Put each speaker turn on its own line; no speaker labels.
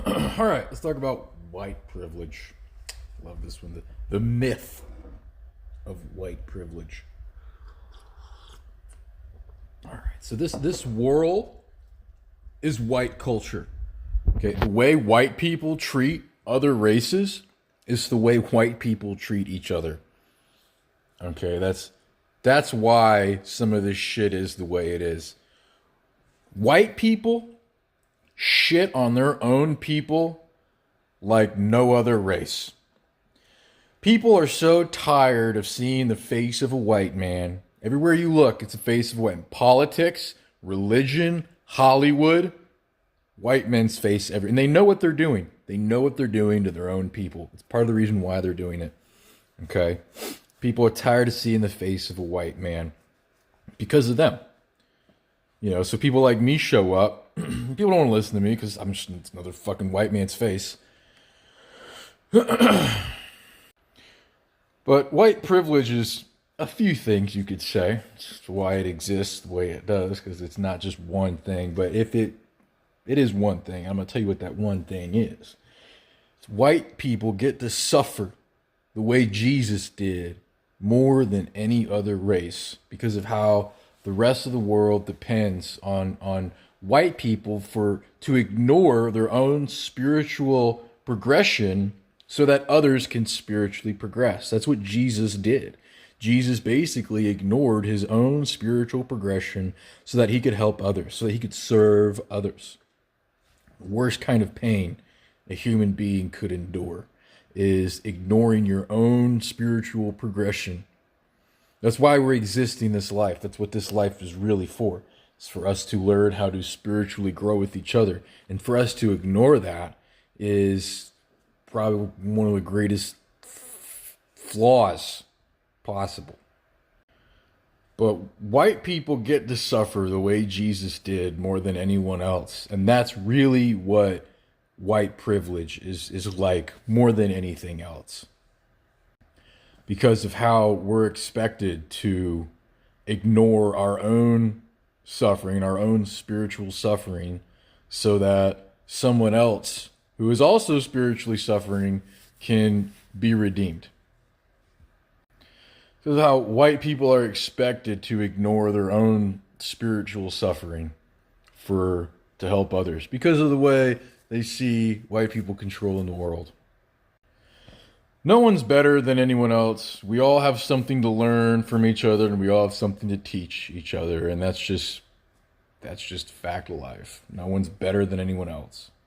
All right, let's talk about white privilege. Love this one. The myth of white privilege. All right, so this world is white culture. Okay, the way white people treat other races is the way white people treat each other. Okay, that's why some of this shit is the way it is. White people shit on their own people like no other race. People are so tired of seeing the face of a white man. Everywhere you look, it's the face of a white man. Politics, religion, Hollywood, white men's face every, and they know what they're doing. They know what they're doing to their own people. It's part of the reason why they're doing it. Okay? People are tired of seeing the face of a white man because of them. You know, so people like me show up. People don't want to listen to me because I'm just another fucking white man's face. But white privilege is a few things you could say. It's why it exists the way it does, because it's not just one thing. But if it is one thing, I'm going to tell you what that one thing is. It's white people get to suffer the way Jesus did more than any other race because of how the rest of the world depends on white people to ignore their own spiritual progression so that others can spiritually progress. That's what Jesus did. Jesus basically ignored his own spiritual progression so that he could help others, so that he could serve others. The worst kind of pain a human being could endure is ignoring your own spiritual progression. That's why we're existing this life. That's what this life is really for. It's for us to learn how to spiritually grow with each other. And for us to ignore that is probably one of the greatest flaws possible. But white people get to suffer the way Jesus did more than anyone else. And that's really what white privilege is like more than anything else. Because of how we're expected to ignore our own suffering, our own spiritual suffering, so that someone else who is also spiritually suffering can be redeemed. This is how white people are expected to ignore their own spiritual suffering to help others because of the way they see white people controlling the world. No one's better than anyone else. We all have something to learn from each other, and we all have something to teach each other, and that's just fact of life. No one's better than anyone else.